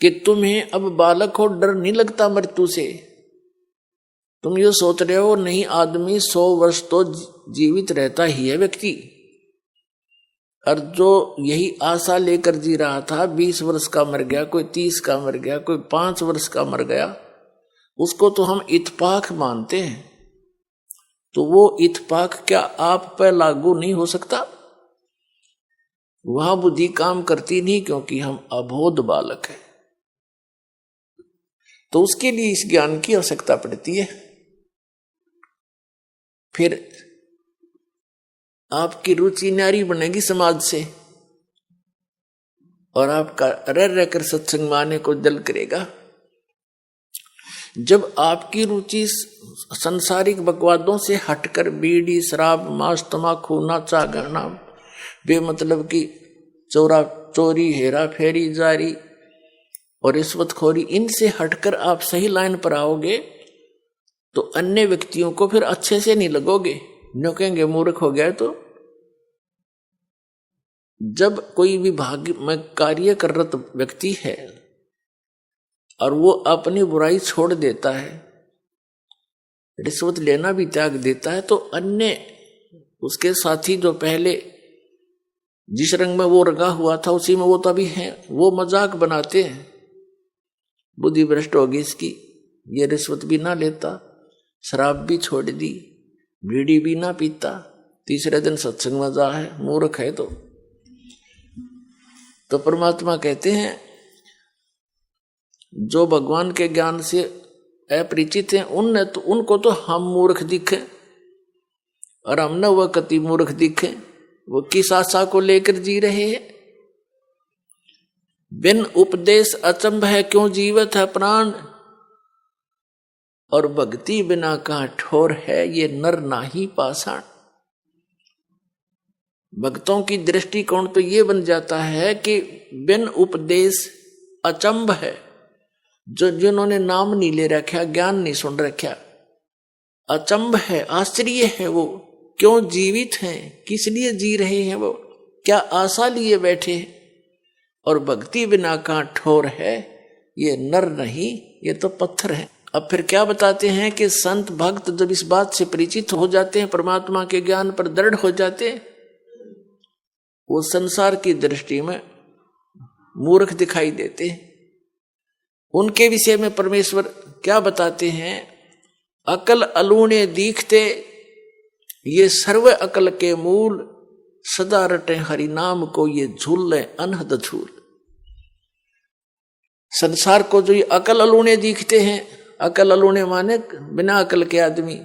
कि तुम्हें अब बालक हो डर नहीं लगता मृत्यु से। तुम ये सोच रहे हो नहीं, आदमी 100 वर्ष तो जीवित रहता ही है व्यक्ति, और जो यही आशा लेकर जी रहा था 20 वर्ष का मर गया, कोई 30 का मर गया, कोई 5 वर्ष का मर गया, उसको तो हम इत्तेफाक मानते हैं। तो वो इत्तेफाक क्या आप पर लागू नहीं हो सकता? वहां बुद्धि काम करती नहीं, क्योंकि हम अबोध बालक हैं। तो उसके लिए इस ज्ञान की आवश्यकता पड़ती है। फिर आपकी रुचि न्यारी बनेगी समाज से, और आपका रह रहकर सत्संग माने को दिल करेगा। जब आपकी रुचि संसारिक बकवादों से हटकर बीड़ी, शराब, मांस, तमाकू, नाचा गाना, बेमतलब की चोरी, हेरा फेरी, जारी और रिश्वतखोरी, इनसे हटकर आप सही लाइन पर आओगे तो अन्य व्यक्तियों को फिर अच्छे से नहीं लगोगे, न्यों कहेंगे मूर्ख हो गया। तो जब कोई विभाग में कार्य कर रहा व्यक्ति है और वो अपनी बुराई छोड़ देता है, रिश्वत लेना भी त्याग देता है, तो अन्य उसके साथी जो पहले जिस रंग में वो रंगा हुआ था उसी में वो तभी है, वो मजाक बनाते हैं, बुद्धि भ्रष्ट होगी इसकी, ये रिश्वत भी ना लेता, शराब भी छोड़ दी, बीड़ी भी ना पीता, तीसरे दिन सत्संग में जा है, मूर्ख है। तो परमात्मा कहते हैं जो भगवान के ज्ञान से अपरिचित हैं उनको तो हम मूर्ख दिखे, और हम न वह कति मूर्ख दिखे। वो किस आशा को लेकर जी रहे हैं? बिन उपदेश अचंभ है क्यों जीवत है प्राण, और भक्ति बिना कहाँ ठोर है ये नर नाही पाषाण। भक्तों की दृष्टिकोण तो ये बन जाता है कि बिन उपदेश अचंभ है, जो जिन्होंने नाम नहीं ले रखा, ज्ञान नहीं सुन रखा, अचंभ है, आश्चर्य है, वो क्यों जीवित हैं, किस लिए जी रहे हैं, वो क्या आशा लिए बैठे हैं। और भक्ति बिना कहाँ ठोर है, ये नर नहीं, ये तो पत्थर है। अब फिर क्या बताते हैं कि संत भक्त जब इस बात से परिचित हो जाते हैं, परमात्मा के ज्ञान पर दृढ़ हो जाते हैं, वो संसार की दृष्टि में मूर्ख दिखाई देते हैं। उनके विषय में परमेश्वर क्या बताते हैं? अकल अलूणे दीखते, ये सर्व अकल के मूल, सदा रटे हरि नाम को ये झूल ले अनहद झूल। संसार को जो ये अकल अलूणे दिखते हैं, अकल अलूणे माने बिना अकल के आदमी,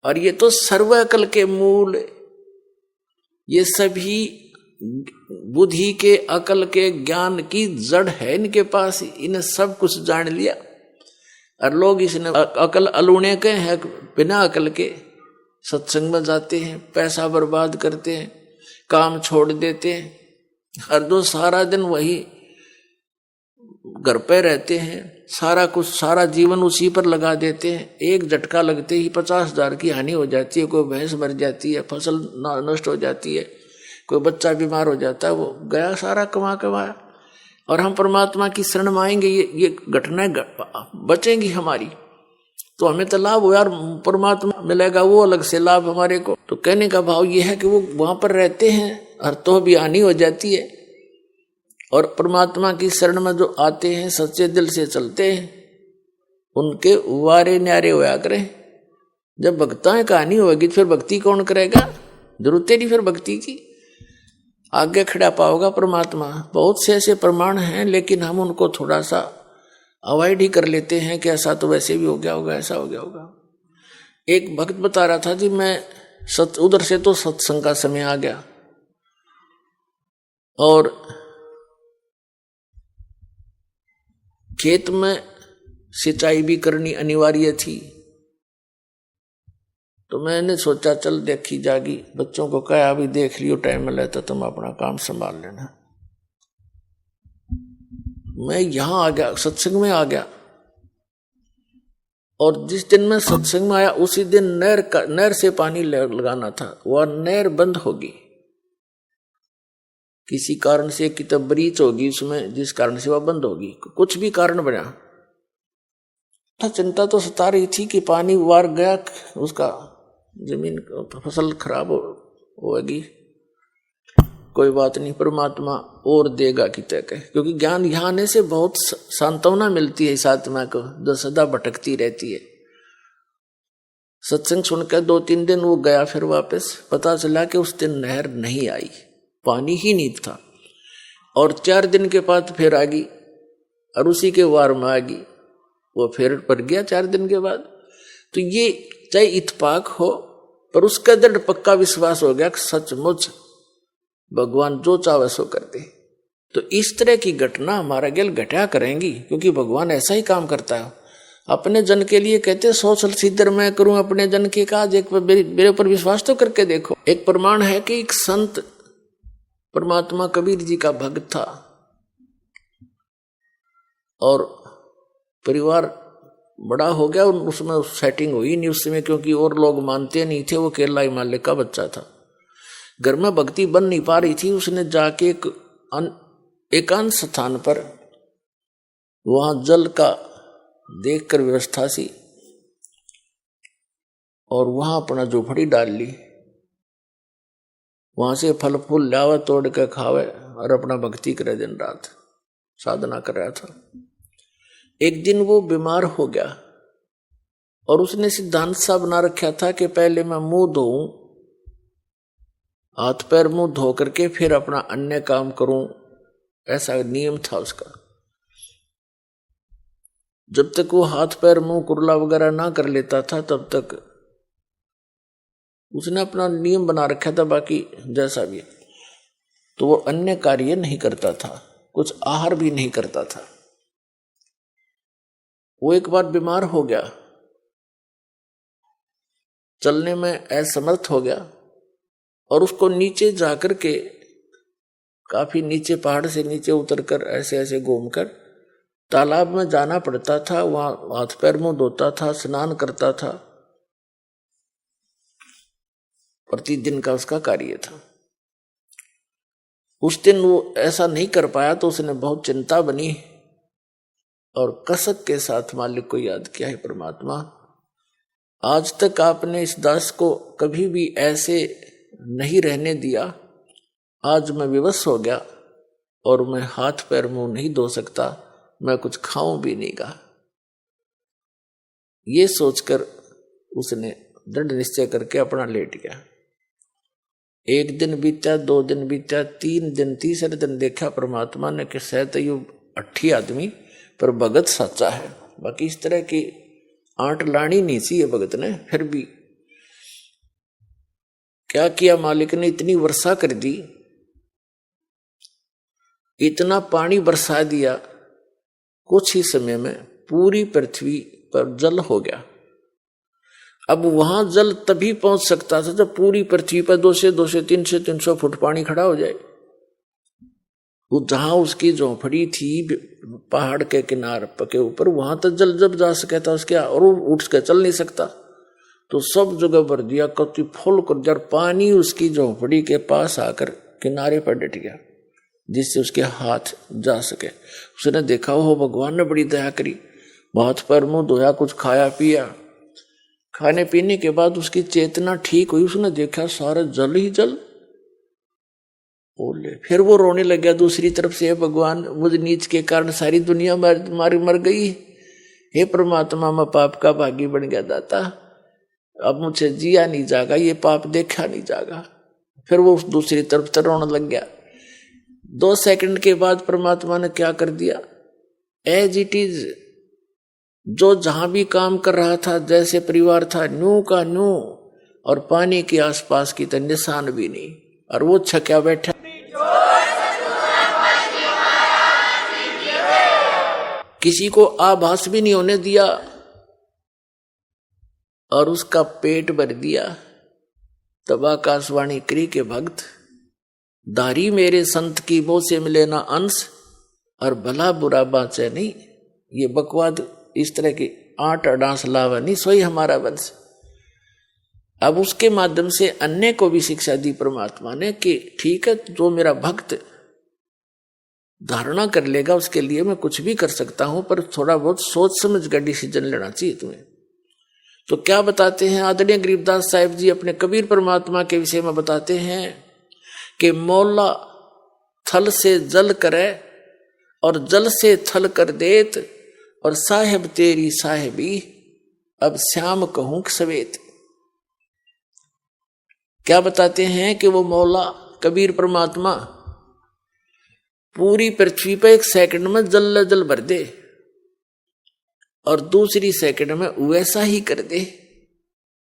और ये तो सर्व अकल के मूल, ये सभी बुद्धि के, अकल के, ज्ञान की जड़ है इनके पास, इन्हें सब कुछ जान लिया। और लोग इसने अकल अलूणे के हैं, बिना अकल के सत्संग में जाते हैं, पैसा बर्बाद करते हैं, काम छोड़ देते हैं, हर दो सारा दिन वही घर पे रहते हैं, सारा कुछ, सारा जीवन उसी पर लगा देते हैं। एक झटका लगते ही 50,000 की हानि हो जाती है, कोई भैंस मर जाती है, फसल नष्ट हो जाती है, कोई बच्चा बीमार हो जाता है, वो गया सारा कमाया। और हम परमात्मा की शरण में आएंगे, ये घटनाएं बचेंगी हमारी, तो हमें तो लाभ हो यार, परमात्मा मिलेगा वो अलग से लाभ हमारे को। तो कहने का भाव ये है कि वो वहां पर रहते हैं और तो भी हानि हो जाती है, और परमात्मा की शरण में जो आते हैं, सच्चे दिल से चलते हैं, उनके वारे न्यारे होया करें। जब भक्ताएं कहानी होगी फिर भक्ति कौन करेगा? जरूरत नहीं फिर भक्ति की, आगे खड़ा पाओगा परमात्मा। बहुत से ऐसे प्रमाण हैं, लेकिन हम उनको थोड़ा सा अवॉइड ही कर लेते हैं कि ऐसा तो वैसे भी हो गया होगा, ऐसा हो गया होगा। एक भक्त बता रहा था जी, मैं उधर से तो सत्संग का समय आ गया और खेत में सिंचाई भी करनी अनिवार्य थी, तो मैंने सोचा चल देखी जागी, बच्चों को कहा अभी देख लियो, टाइम मिले तो तुम अपना काम संभाल लेना। मैं यहां आ गया, सत्संग में आ गया, और जिस दिन मैं सत्संग में आया उसी दिन नहर से पानी लगाना था, वह नहर बंद होगी। किसी कारण से किताब ब्रीच होगी उसमें, जिस कारण से वह बंद होगी, कुछ भी कारण बना। चिंता तो सता रही थी कि पानी वार गया, उसका जमीन फसल खराब होगी। कोई बात नहीं, परमात्मा और देगा कि तक है, क्योंकि ज्ञान यहाँ आने से बहुत सांत्वना मिलती है इस आत्मा को जो सदा भटकती रहती है। सत्संग सुनकर 2-3 दिन वो गया, फिर वापस पता चला कि उस दिन नहर नहीं आई, पानी ही नहीं था। और 4 दिन के बाद फिर आ गई, और उसी के वार में आ गई, वो फिर पड़ गया 4 दिन के बाद। तो ये चाहे इत्तेफाक हो, पर उसका दृढ़ पक्का विश्वास हो गया कि सचमुच भगवान जो चाहे सो करते। तो इस तरह की घटना हमारा गेल घटा करेंगी, क्योंकि भगवान ऐसा ही काम करता है। अपने जन के लिए कहते 100 सिद्धर मैं करूं अपने जन के काज, एक मेरे ऊपर विश्वास तो करके देखो। एक प्रमाण है कि एक संत परमात्मा कबीर जी का भक्त था, और परिवार बड़ा हो गया, उसमें सेटिंग हुई नहीं उस समय, क्योंकि और लोग मानते नहीं थे। वो केरला हिमालय का बच्चा था, घर में भक्ति बन नहीं पा रही थी। उसने जाके एक एकांत स्थान पर वहां जल का देखकर व्यवस्था सी, और वहां अपना झोपड़ी डाल ली। वहां से फल फूल लावे, तोड़ के खावे, और अपना भक्ति करे, दिन रात साधना कर रहा था। एक दिन वो बीमार हो गया, और उसने सिद्धांत सा बना रखा था कि पहले मैं मुंह धोऊं, हाथ पैर मुंह धो करके फिर अपना अन्य काम करूं, ऐसा नियम था उसका। जब तक वो हाथ पैर मुंह कुरला वगैरह ना कर लेता था, तब तक उसने अपना नियम बना रखा था। बाकी जैसा भी, तो वो अन्य कार्य नहीं करता था, कुछ आहार भी नहीं करता था। वो एक बार बीमार हो गया, चलने में असमर्थ हो गया, और उसको नीचे जाकर के, काफी नीचे, पहाड़ से नीचे उतरकर ऐसे ऐसे घूमकर तालाब में जाना पड़ता था। वहां हाथ पैर मुंह धोता था, स्नान करता था, प्रतिदिन का उसका कार्य था। उस दिन वो ऐसा नहीं कर पाया, तो उसने बहुत चिंता बनी, और कसक के साथ मालिक को याद किया, है परमात्मा, आज तक आपने इस दास को कभी भी ऐसे नहीं रहने दिया। आज मैं विवश हो गया, और मैं हाथ पैर मुंह नहीं धो सकता, मैं कुछ खाऊं भी नहीं गा। ये सोचकर उसने दृढ़ निश्चय करके अपना लेट गया। 1 दिन बीता, 2 दिन बीता, 3 दिन, तीसरे दिन देखा परमात्मा ने कि शायद ये अट्ठी आदमी पर भगत सच्चा है। बाकी इस तरह की आंट लानी नहीं सी ये भगत ने। फिर भी क्या किया मालिक ने, इतनी वर्षा कर दी, इतना पानी बरसा दिया, कुछ ही समय में पूरी पृथ्वी पर जल हो गया। अब वहां जल तभी पहुंच सकता था जब पूरी पृथ्वी पर 200-300 फुट पानी खड़ा हो जाए। वो जहां उसकी झोंपड़ी थी पहाड़ के किनारे के ऊपर, वहां तक जल जब जा सके था उसके, और वो उठ के चल नहीं सकता, तो सब जगह भर दिया, कति फुल कर दिया। पानी उसकी झोंपड़ी के पास आकर किनारे पर डट गया, जिससे उसके हाथ जा सके। उसने देखा हो भगवान ने बड़ी दया करी, हाथ पैर मुंह धोया, कुछ खाया पिया। खाने पीने के बाद उसकी चेतना ठीक हुई, उसने देखा सारा जल ही जल। बोले फिर वो रोने लग गया दूसरी तरफ से, भगवान मुझ नीच के कारण सारी दुनिया मर गई। हे परमात्मा, मैं पाप का भागी बन गया दाता, अब मुझे जिया नहीं जागा, ये पाप देखा नहीं जागा। फिर वो दूसरी तरफ से रोने लग गया। 2 सेकंड के बाद परमात्मा ने क्या कर दिया, एज इट इज, जो जहां भी काम कर रहा था, जैसे परिवार था, न्यू का न्यू, और पानी के आसपास की तो निशान भी नहीं, और वो छक्या बैठा। किसी को आभास भी नहीं होने दिया, और उसका पेट भर दिया। तब आकाशवाणी करी के भक्त, दारी मेरे संत की मोह से मिले ना अंश, और भला बुरा बाँचे नहीं। ये बकवाद इस तरह की आठ अडांस लावा नहीं, सोई हमारा वंश। अब उसके माध्यम से अन्य को भी शिक्षा दी परमात्मा ने कि ठीक है, जो मेरा भक्त धारणा कर लेगा उसके लिए मैं कुछ भी कर सकता हूं, पर थोड़ा बहुत सोच समझ कर डिसीजन लेना चाहिए तुम्हें। तो क्या बताते हैं आदरणीय गरीबदास साहिब जी अपने कबीर परमात्मा के विषय में बताते हैं कि मौला थल से जल करे और जल से थल कर देत, और साहेब तेरी साहेबी अब श्याम कहूं सवेत। क्या बताते हैं कि वो मौला कबीर परमात्मा पूरी पृथ्वी पर 1 सेकंड में जल भर दे और दूसरी सेकंड में वैसा ही कर दे,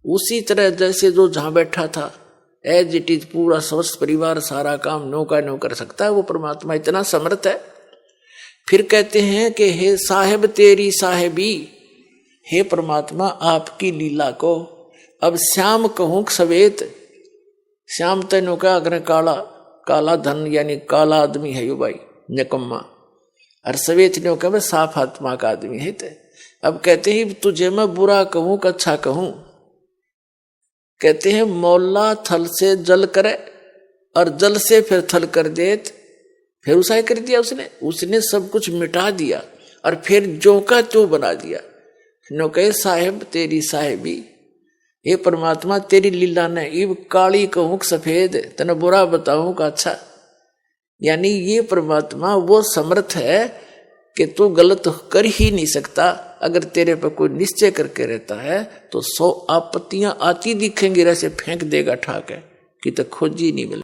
उसी तरह जैसे जो जहां बैठा था एज इट इज पूरा समस्त परिवार सारा काम नो कर सकता है। वो परमात्मा इतना समर्थ है। फिर कहते हैं कि हे साहेब तेरी साहेबी, हे परमात्मा आपकी लीला को अब श्याम कहूं सवेत। श्याम तेनो का अगर काला काला धन यानी काला आदमी है यो भाई निकम्मा, और सवेत नो का साफ आत्मा का आदमी है। अब कहते हैं तुझे मैं बुरा कहूं कि अच्छा कहूं। कहते हैं मौला थल से जल करे और जल से फिर थल कर देत, फिर उसा कर दिया उसने सब कुछ मिटा दिया और फिर जो का त्यों बना दिया। नो कहे साहेब तेरी साहेबी, ये परमात्मा तेरी लीला ने इब काली कहूं सफेद, तने बुरा बताऊं का अच्छा। यानी ये परमात्मा वो समर्थ है कि तू गलत कर ही नहीं सकता। अगर तेरे पर कोई निश्चय करके रहता है तो 100 आपत्तियां आती दिखेंगी, ऐसे फेंक देगा ठाके कि तो खोजी नहीं मिले।